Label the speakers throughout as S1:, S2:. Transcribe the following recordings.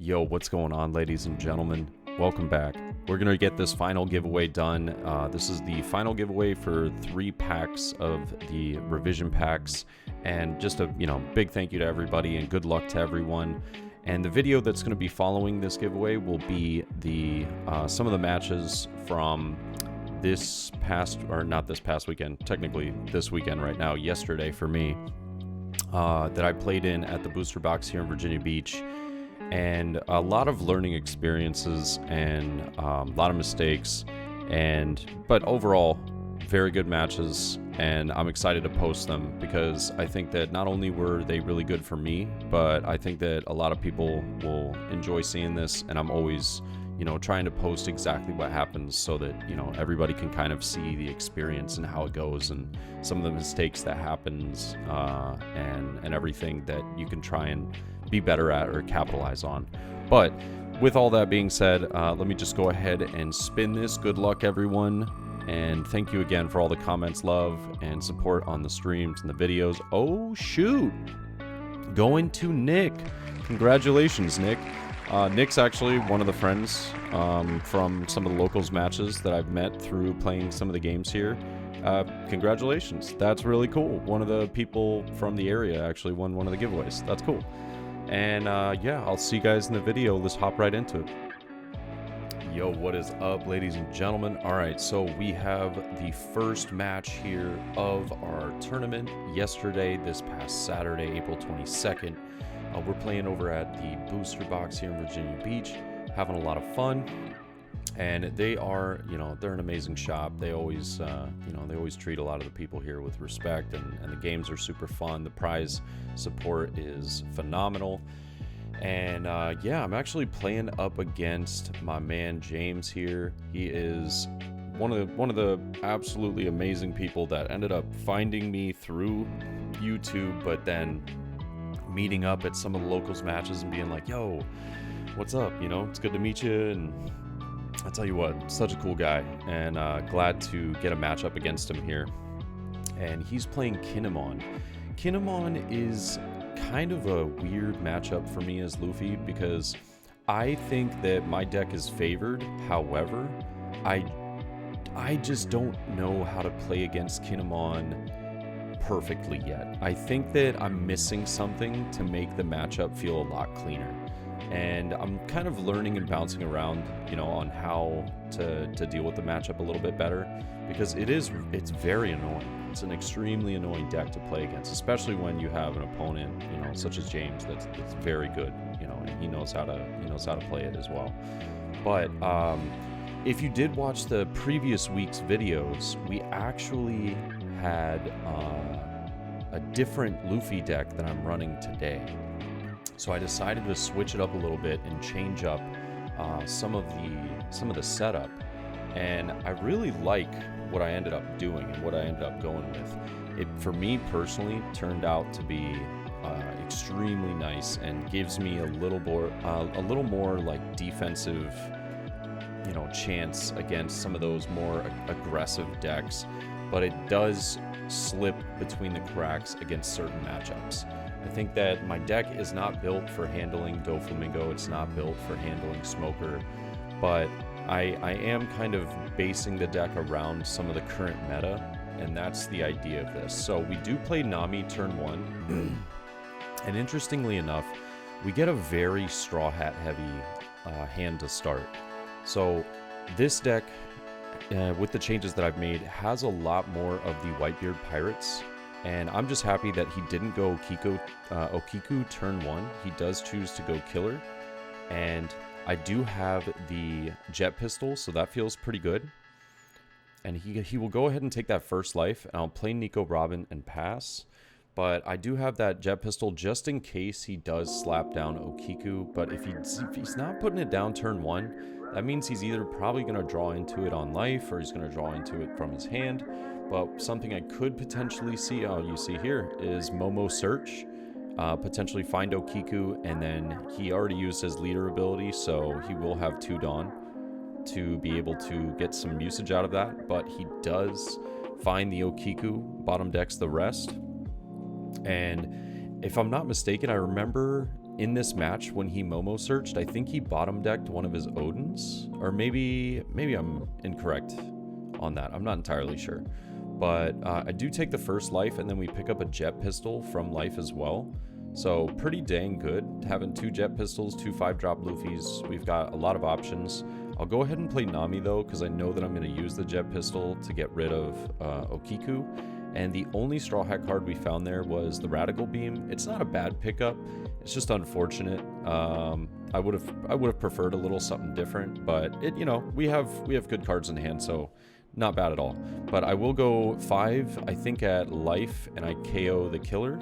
S1: Yo, what's going on, ladies and gentlemen? Welcome back. We're going to get this final giveaway done. This is the final giveaway for 3 packs of the revision packs. And just a big thank you to everybody and good luck to everyone. And the video that's going to be following this giveaway will be the some of the matches from this past, or not this past weekend, technically this weekend right now, yesterday for me, that I played in at the booster box here in Virginia Beach. And a lot of learning experiences and a lot of mistakes, but overall very good matches, and I'm excited to post them because I think that not only were they really good for me, but I think that a lot of people will enjoy seeing this, and I'm always trying to post exactly what happens so that everybody can kind of see the experience and how it goes and some of the mistakes that happens and everything that you can try and be better at or capitalize on. But with all that being said, let me just go ahead and spin this. Good luck, everyone, and thank you again for all the comments, love, and support on the streams and the videos. Oh shoot, going to Nick. Congratulations, Nick. Nick's actually one of the friends from some of the locals matches that I've met through playing some of the games here. Congratulations, that's really cool. One of the people from the area actually won one of the giveaways. That's cool. And yeah, I'll see you guys in the video. Let's hop right into it. Yo, what is up, ladies and gentlemen? All right, so we have the first match here of our tournament yesterday, this past Saturday, April 22nd. We're playing over at the booster box here in Virginia Beach, having a lot of fun. And they are, they're an amazing shop. They always, they always treat a lot of the people here with respect, and the games are super fun. The prize support is phenomenal. And yeah, I'm actually playing up against my man James here. He is one of the absolutely amazing people that ended up finding me through YouTube, but then meeting up at some of the locals matches and being like, yo, what's up? It's good to meet you. And I tell you what, such a cool guy, and glad to get a matchup against him here. And he's playing Kinemon. Kinemon is kind of a weird matchup for me as Luffy because I think that my deck is favored. However, I just don't know how to play against Kinemon perfectly yet. I think that I'm missing something to make the matchup feel a lot cleaner. And I'm kind of learning and bouncing around, on how to deal with the matchup a little bit better, because it's very annoying. It's an extremely annoying deck to play against, especially when you have an opponent, such as James, that's very good, and he knows how to play it as well. But if you did watch the previous week's videos, we actually had a different Luffy deck that I'm running today. So I decided to switch it up a little bit and change up some of the setup, and I really like what I ended up doing and what I ended up going with. It, for me personally, turned out to be extremely nice and gives me a little more like defensive, chance against some of those more aggressive decks, but it does slip between the cracks against certain matchups. I think that my deck is not built for handling Doflamingo, it's not built for handling Smoker, but I am kind of basing the deck around some of the current meta, and that's the idea of this. So we do play Nami turn 1, and interestingly enough, we get a very Straw Hat heavy hand to start. So this deck, with the changes that I've made, has a lot more of the Whitebeard Pirates. And I'm just happy that he didn't go Okiku turn 1. He does choose to go Killer. And I do have the Jet Pistol, so that feels pretty good. And he will go ahead and take that first life, and I'll play Nico Robin and pass. But I do have that Jet Pistol just in case he does slap down Okiku. But if he's not putting it down turn 1, that means he's either probably going to draw into it on life, or he's going to draw into it from his hand. But something I could potentially see, you see here, is Momo Search. Potentially find Okiku, and then he already used his leader ability, so he will have 2 Dawn to be able to get some usage out of that. But he does find the Okiku, bottom decks the rest. And if I'm not mistaken, I remember in this match when he Momo searched, I think he bottom decked one of his Odins, or maybe I'm incorrect on that. I'm not entirely sure, but I do take the first life, and then we pick up a jet pistol from life as well. So pretty dang good having 2 jet pistols, 2 5-drop Luffys. We've got a lot of options. I'll go ahead and play Nami though, because I know that I'm going to use the jet pistol to get rid of Okiku. And the only Straw Hat card we found there was the Radical Beam. It's not a bad pickup. It's just unfortunate. I would have preferred a little something different, but we have good cards in hand, so not bad at all. But I will go 5, I think, at life, and I KO the killer.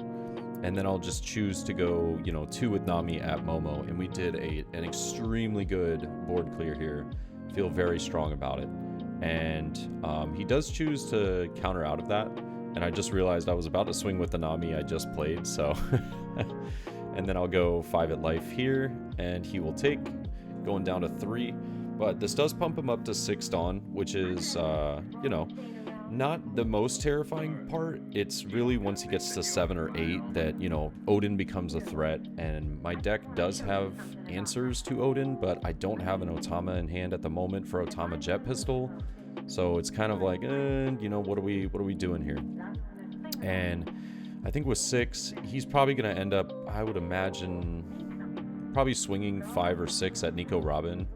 S1: And then I'll just choose to go, 2 with Nami at Momo. And we did an extremely good board clear here. Feel very strong about it. And he does choose to counter out of that. And I just realized I was about to swing with the Nami I just played, so... And then I'll go 5 at life here, and he will take, going down to 3. But this does pump him up to 6 Dawn, which is, not the most terrifying part. It's really once he gets to 7 or 8 that, Odin becomes a threat. And my deck does have answers to Odin, but I don't have an Otama in hand at the moment for Otama Jet Pistol. So it's kind of like, what are we doing here? And I think with 6, he's probably going to end up, I would imagine, probably swinging 5 or 6 at Nico Robin.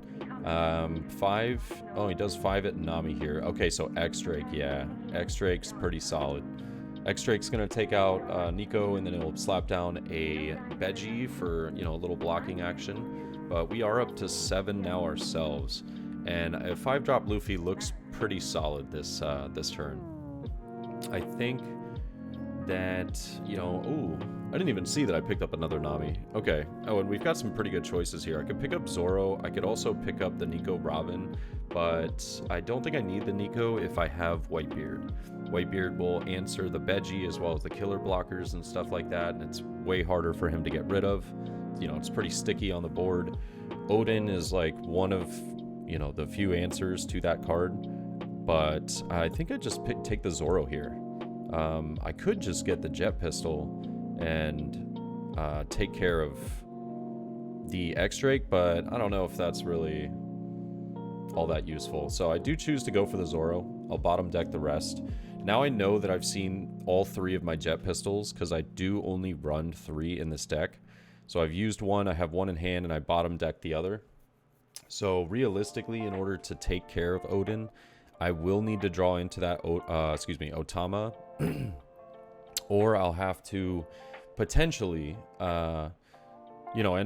S1: 5, oh, he does 5 at Nami here. Okay, so X-Drake, yeah. X-Drake's pretty solid. X-Drake's going to take out Nico, and then it'll slap down a Veggie for, a little blocking action. But we are up to 7 now ourselves. And a 5-drop Luffy looks pretty solid this turn. I think that, ooh, I didn't even see that I picked up another Nami. Okay. Oh, and we've got some pretty good choices here. I could pick up Zoro. I could also pick up the Nico Robin, but I don't think I need the Nico if I have Whitebeard. Whitebeard will answer the Veggie as well as the killer blockers and stuff like that, and it's way harder for him to get rid of. It's pretty sticky on the board. Odin is like one of, the few answers to that card, but I think I just take the Zoro here. I could just get the jet pistol and take care of the X-Drake, but I don't know if that's really all that useful. So I do choose to go for the Zoro. I'll bottom deck the rest. Now I know that I've seen all 3 of my jet pistols, because I do only run 3 in this deck. So I've used one, I have one in hand, and I bottom deck the other. So realistically, in order to take care of Odin, I will need to draw into that, Otama. Or I'll have to potentially, end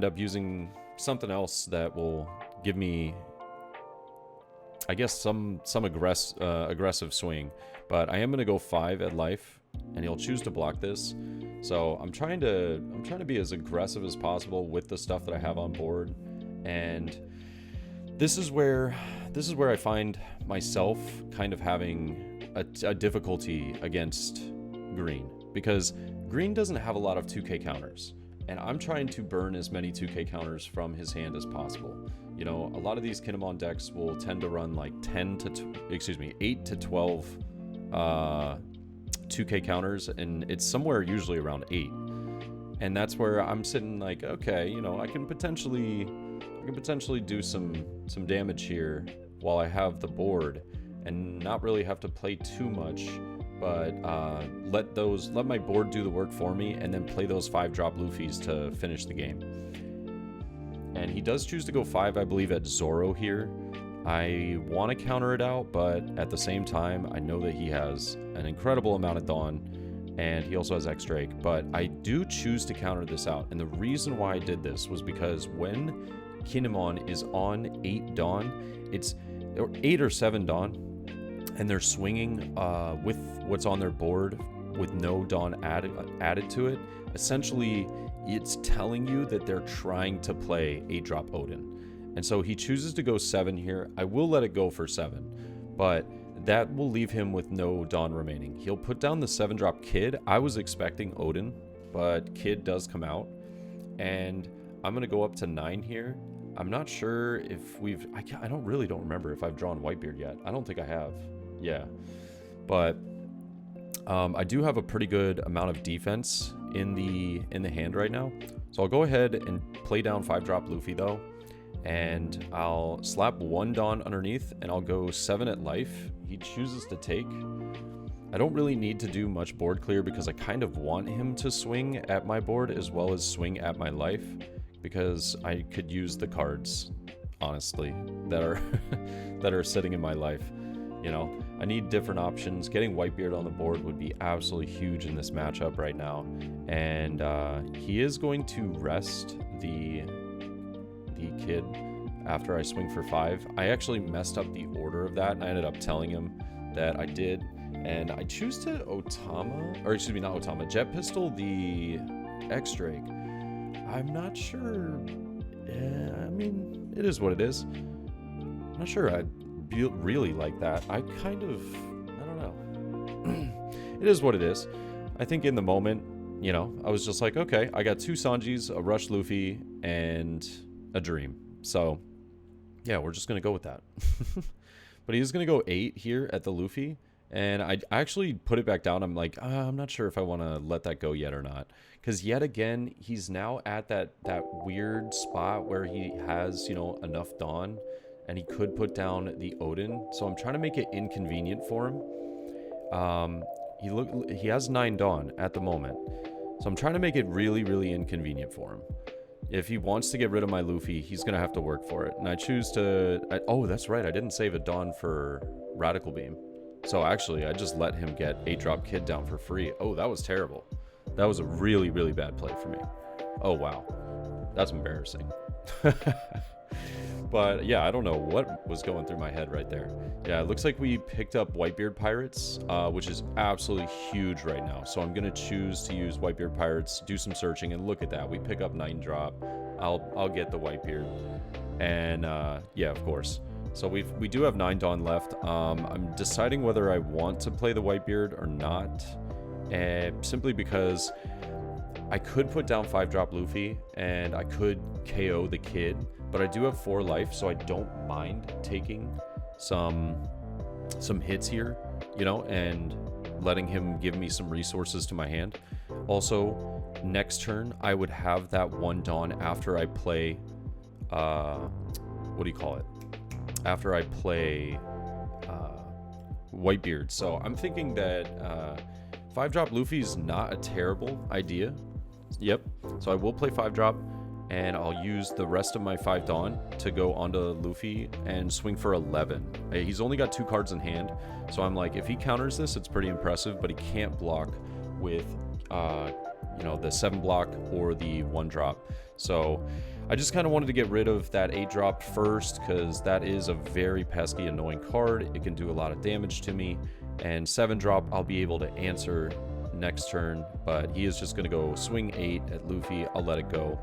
S1: up using something else that will give me, I guess, some aggressive swing. But I am going to go 5 at life, and he'll choose to block this. So I'm trying to be as aggressive as possible with the stuff that I have on board. And this is where I find myself kind of having a difficulty against green, because green doesn't have a lot of 2K counters, and I'm trying to burn as many 2K counters from his hand as possible. A lot of these Kinemon decks will tend to run like 8 to 12 2K counters, and it's somewhere usually around 8. And that's where I'm sitting like, okay, I can potentially do some damage here while I have the board, and not really have to play too much, but let my board do the work for me, and then play those 5-drop Luffys to finish the game. And he does choose to go 5, I believe, at Zoro here. I want to counter it out, but at the same time, I know that he has an incredible amount of Dawn, and he also has X-Drake, but I do choose to counter this out. And the reason why I did this was because when Kinemon is on 8 Dawn, it's 8 or 7 Dawn, and they're swinging with what's on their board with no Dawn added to it. Essentially, it's telling you that they're trying to play 8-drop Odin. And so he chooses to go 7 here. I will let it go for 7, but that will leave him with no Dawn remaining. He'll put down the 7-drop Kid. I was expecting Odin, but Kid does come out. And I'm going to go up to 9 here. I'm not sure if I don't remember if I've drawn Whitebeard yet. I don't think I have. Yeah. But I do have a pretty good amount of defense in the hand right now. So I'll go ahead and play down 5-drop Luffy though. And I'll slap 1 Dawn underneath and I'll go 7 at life. He chooses to take. I don't really need to do much board clear because I kind of want him to swing at my board as well as swing at my life, because I could use the cards, honestly, that are that are sitting in my life. You know, I need different options. Getting Whitebeard on the board would be absolutely huge in this matchup right now. And he is going to rest the kid after I swing for 5. I actually messed up the order of that, and I ended up telling him that I did. And I choose to Otama, or excuse me, not Otama, Jet Pistol the X-Drake. I'm not sure. I mean, it is what it is. I'm not sure I really like that. I don't know. It is what it is. I think in the moment, you know, I was just like, okay, I got 2 Sanjis, a Rush Luffy, and a Dream. So, yeah, we're just going to go with that. But he's going to go 8 here at the Luffy. And I actually put it back down. I'm like, I'm not sure if I want to let that go yet or not. Because yet again, he's now at that weird spot where he has, you know, enough Dawn. And he could put down the Odin. So I'm trying to make it inconvenient for him. He has 9 Dawn at the moment. So I'm trying to make it really, really inconvenient for him. If he wants to get rid of my Luffy, he's going to have to work for it. And I choose to... oh, that's right. I didn't save a Dawn for Radical Beam. So actually, I just let him get 8-drop Kid down for free. Oh, that was terrible. That was a really, really bad play for me. Oh, wow. That's embarrassing. But yeah, I don't know what was going through my head right there. Yeah, it looks like we picked up Whitebeard Pirates, which is absolutely huge right now. So I'm going to choose to use Whitebeard Pirates, do some searching, and look at that. We pick up 9-drop. I'll get the Whitebeard. And yeah, of course. So we do have 9 Dawn left. I'm deciding whether I want to play the Whitebeard or not. Simply because I could put down 5-drop Luffy and I could KO the kid. But I do have 4 life, so I don't mind taking some hits here, you know, and letting him give me some resources to my hand. Also, next turn, I would have that 1 Dawn after I play, what do you call it? After I play Whitebeard. So I'm thinking that 5-drop Luffy is not a terrible idea. Yep. So I will play 5-drop. And I'll use the rest of my 5 Dawn to go onto Luffy and swing for 11. He's only got 2 cards in hand, so I'm like, if he counters this, it's pretty impressive, but he can't block with, you know, the 7 block or the 1 drop. So I just kind of wanted to get rid of that 8 drop first, because that is a very pesky, annoying card. It can do a lot of damage to me, and 7 drop I'll be able to answer next turn, but he is just going to go swing 8 at Luffy. I'll let it go.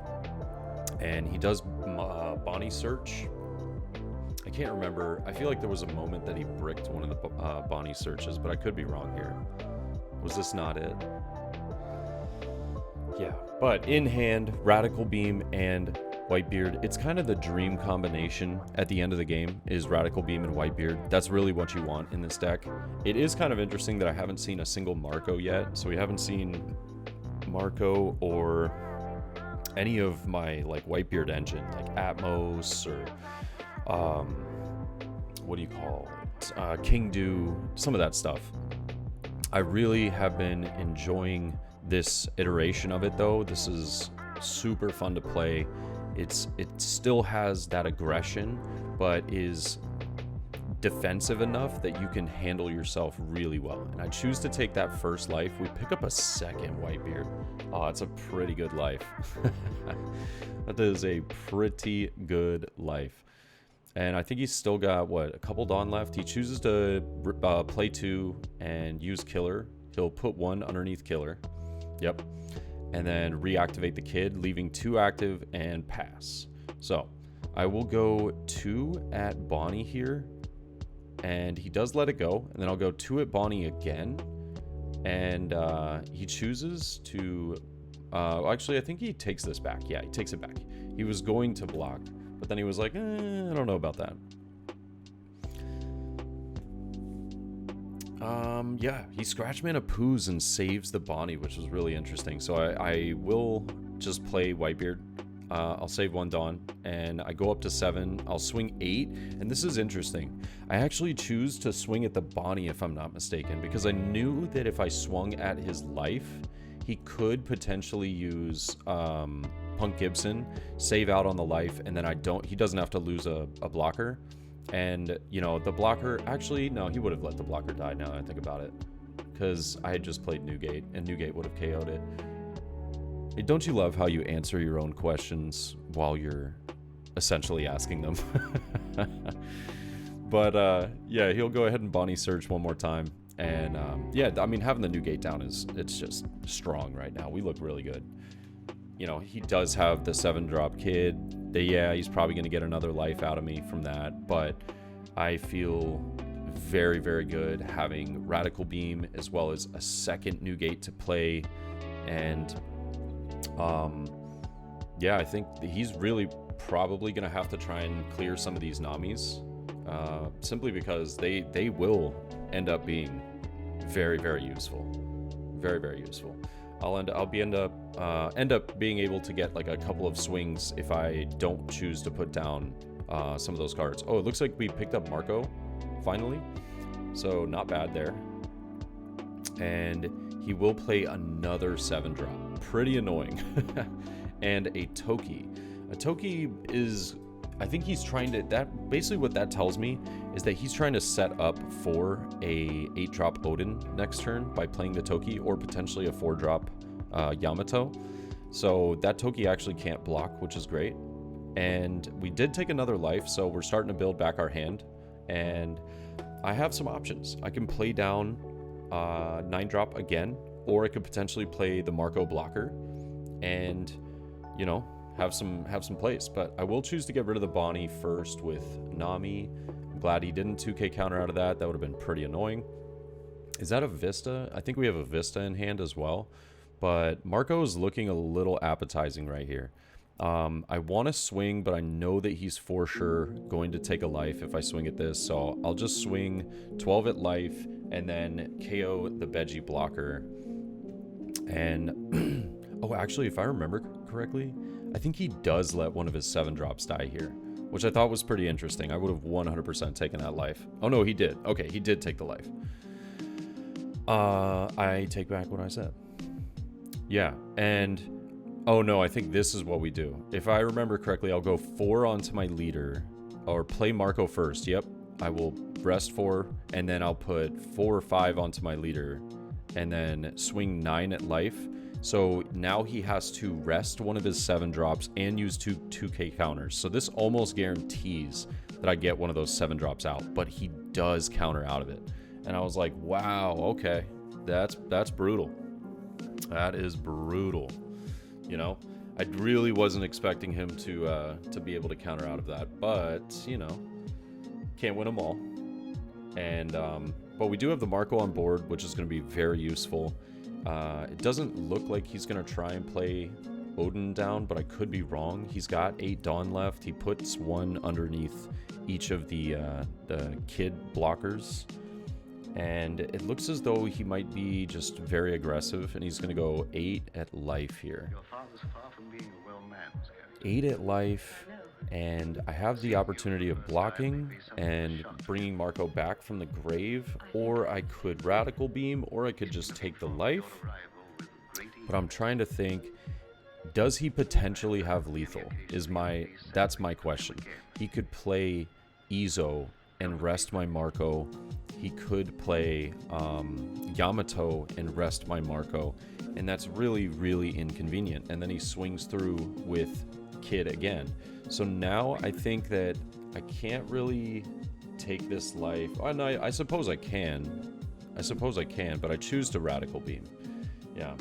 S1: And he does Bonnie Search. I can't remember. I feel like there was a moment that he bricked one of the Bonnie Searches, but I could be wrong here. Was this not it? Yeah. But in hand, Radical Beam and Whitebeard. It's kind of the dream combination at the end of the game is Radical Beam and Whitebeard. That's really what you want in this deck. It is kind of interesting that I haven't seen a single Marco yet. So we haven't seen Marco or any of my like Whitebeard engine, like Atmos or what do you call it, King Do, some of that stuff. I really have been enjoying this iteration of it though. This is super fun to play. It still has that aggression, but is defensive enough that you can handle yourself really well. And I choose to take that first life. We pick up a second Whitebeard. Oh, it's a pretty good life. That is a pretty good life. And I think he's still got, what, a couple Dawn left. He chooses to play 2 and use Killer. He'll put 1 underneath Killer. Yep. And then reactivate the kid, leaving 2 active and pass. So I will go 2 at Bonnie here. And he does let it go. And then I'll go 2 at Bonnie again. And he chooses to... actually, I think he takes this back. Yeah, he takes it back. He was going to block. But then he was like, I don't know about that. Yeah, he Scratch Mana poos and saves the Bonnie, which was really interesting. So I will just play Whitebeard. I'll save 1 Dawn, and I go up to 7. I'll swing 8, and this is interesting. I actually choose to swing at the Bonnie, if I'm not mistaken, because I knew that if I swung at his life, he could potentially use Punk Gibson, save out on the life, and then he doesn't have to lose a blocker. And, you know, the blocker, actually, no, he would have let the blocker die now that I think about it, because I had just played Newgate, and Newgate would have KO'd it. Don't you love how you answer your own questions while you're essentially asking them? But yeah, he'll go ahead and Bonnie Surge 1 more time. And yeah, I mean, having the Newgate down it's just strong right now. We look really good. You know, he does have the 7-drop Kid. Yeah, he's probably going to get another life out of me from that. But I feel very, very good having Radical Beam as well as a second Newgate to play. And yeah, I think he's really probably going to have to try and clear some of these Namis, simply because they will end up being very, very useful. Very, very useful. I'll end up being able to get like a couple of swings if I don't choose to put down some of those cards. Oh, it looks like we picked up Marco finally, so not bad there. And he will play another 7-drop. Pretty annoying. And a Toki. A Toki is, I think he's trying to, basically what that tells me is that he's trying to set up for a 8-drop Odin next turn by playing the Toki, or potentially a 4-drop Yamato. So that Toki actually can't block, which is great. And we did take another life, so we're starting to build back our hand. And I have some options. I can play down 9-drop again, or I could potentially play the Marco blocker and, you know, have some plays. But I will choose to get rid of the Bonnie first with Nami. I'm glad he didn't 2k counter out of that. That would have been pretty annoying. Is that a Vista? I think we have a Vista in hand as well. But Marco is looking a little appetizing right here. I want to swing, but I know that he's for sure going to take a life if I swing at this. So I'll just swing 12 at life and then KO the Veggie blocker. And oh, actually, if I remember correctly, I think he does let one of his 7-drops die here, which I thought was pretty interesting. I would have 100% taken that life. Oh no, he did. Okay, he did take the life. I take back what I said. Yeah, and oh no, I think this is what we do. If I remember correctly, I'll go 4 onto my leader, or play Marco first. Yep, I will rest 4, and then I'll put 4 or 5 onto my leader, and then swing 9 at life. So now he has to rest one of his 7-drops and use 2k counters. So this almost guarantees that I get one of those 7-drops out, but he does counter out of it. And I was like, wow, okay, that's brutal. That is brutal. You know, I really wasn't expecting him to be able to counter out of that, but you know, can't win them all. And but we do have the Marco on board, which is going to be very useful. It doesn't look like he's going to try and play Odin down, but I could be wrong. He's got 8 Dawn left. He puts 1 underneath each of the kid blockers. And it looks as though he might be just very aggressive, and he's going to go 8 at life here. 8 at life, and I have the opportunity of blocking and bringing Marco back from the grave, or I could Radical Beam, or I could just take the life. But I'm trying to think, does he potentially have lethal? That's my question. He could play Izo and rest my Marco. He could play Yamato and rest my Marco, and that's really, really inconvenient. And then he swings through with Kid again. So now I think that I can't really take this life. Oh, no, I suppose I can. But I choose to Radical Beam. Yeah.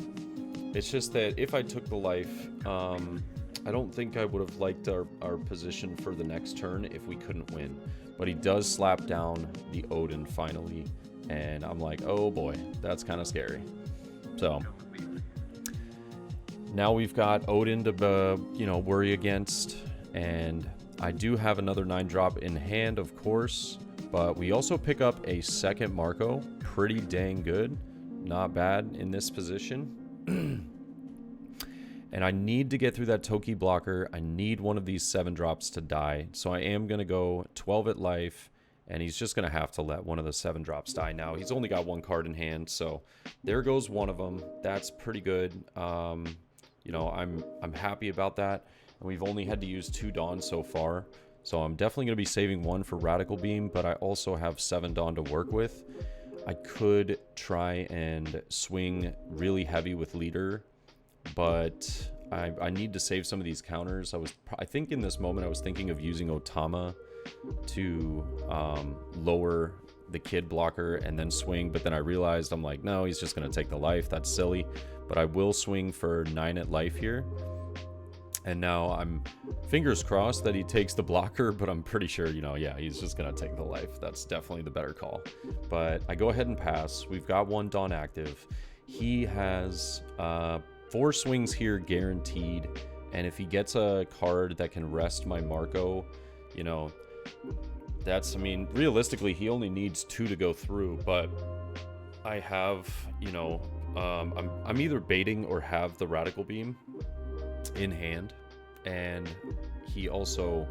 S1: It's just that if I took the life, I don't think I would have liked our position for the next turn if we couldn't win. But he does slap down the Odin finally, and I'm like, oh boy, that's kind of scary. So now we've got Odin to worry against, and I do have another 9-drop in hand, of course. But we also pick up a second Marco. Pretty dang good. Not bad in this position. And I need to get through that Toki blocker. I need one of these 7-drops to die. So I am going to go 12 at life. And he's just going to have to let one of the 7-drops die now. He's only got one card in hand. So there goes one of them. That's pretty good. You know, I'm happy about that. And we've only had to use 2 Dawn so far. So I'm definitely going to be saving 1 for Radical Beam. But I also have 7 Dawn to work with. I could try and swing really heavy with Leader, but I need to save some of these counters. I think in this moment I was thinking of using Otama to lower the kid blocker and then swing, but then I realized I'm like, no, he's just going to take the life. That's silly. But I will swing for 9 at life here. And now I'm fingers crossed that he takes the blocker, but I'm pretty sure, you know, yeah, he's just going to take the life. That's definitely the better call. But I go ahead and pass. We've got 1 Dawn active. He has 4 swings here guaranteed. And if he gets a card that can rest my Marco, you know, that's, I mean, realistically, he only needs 2 to go through. But I have, you know, I'm either baiting or have the Radical Beam in hand, and he also,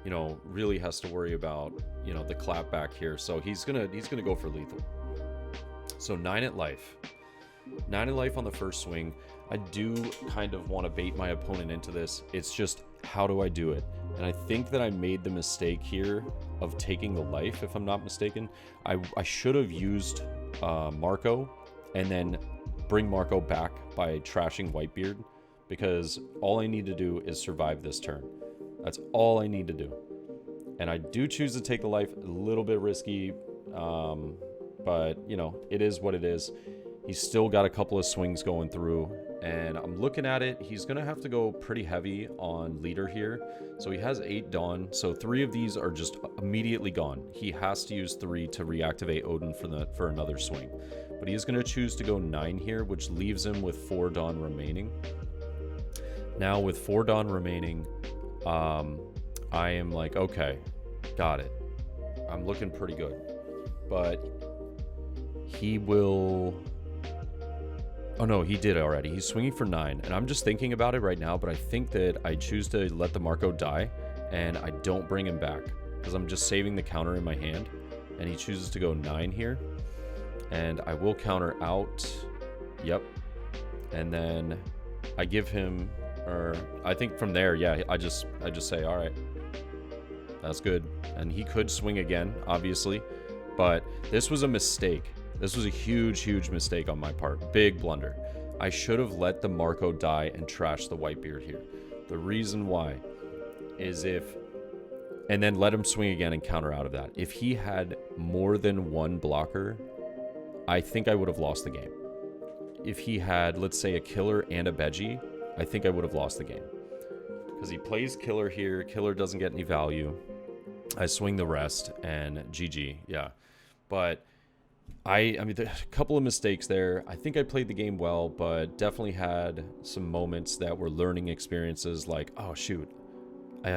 S1: you know, really has to worry about, you know, the clap back here. So he's gonna go for lethal. So 9 at life. 9 at life on the first swing. I do kind of want to bait my opponent into this. It's just, how do I do it? And I think that I made the mistake here of taking the life, if I'm not mistaken. I should have used Marco and then bring Marco back by trashing Whitebeard, because all I need to do is survive this turn. That's all I need to do. And I do choose to take the life, a little bit risky, but, you know, it is what it is. He's still got a couple of swings going through, and I'm looking at it. He's going to have to go pretty heavy on Leader here. So he has 8 Dawn, so 3 of these are just immediately gone. He has to use 3 to reactivate Odin for another swing. But he is going to choose to go 9 here, which leaves him with 4 Dawn remaining. Now with 4 Dawn remaining, I am like, okay, got it. I'm looking pretty good. But he will... Oh no, he did already. He's swinging for 9. And I'm just thinking about it right now, but I think that I choose to let the Marco die, and I don't bring him back, because I'm just saving the counter in my hand. And he chooses to go 9 here. And I will counter out. Yep. And then I give him... Or I think from there, yeah, I just say, all right, that's good. And he could swing again, obviously, but this was a mistake. This was a huge mistake on my part. Big blunder. I should have let the Marco die and trash the Whitebeard here. The reason why is and then let him swing again and counter out of that. If he had more than 1 blocker, I think I would have lost the game. If he had, let's say, a killer and a Veggie, I think I would have lost the game, because he plays killer here. Killer doesn't get any value. I swing the rest and GG. Yeah. But I mean, a couple of mistakes there. I think I played the game well, but definitely had some moments that were learning experiences, like, oh shoot,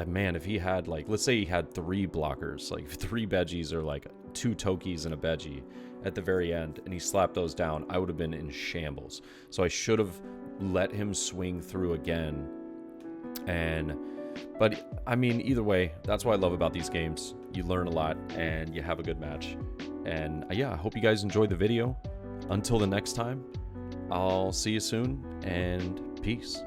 S1: man, if he had, like, let's say he had 3 blockers, like 3 Veggies or like 2 Tokis and a Veggie at the very end, and he slapped those down, I would have been in shambles. So I should have let him swing through again. But I mean, either way, that's what I love about these games. You learn a lot and you have a good match. And yeah, I hope you guys enjoyed the video. Until the next time, I'll see you soon, and peace.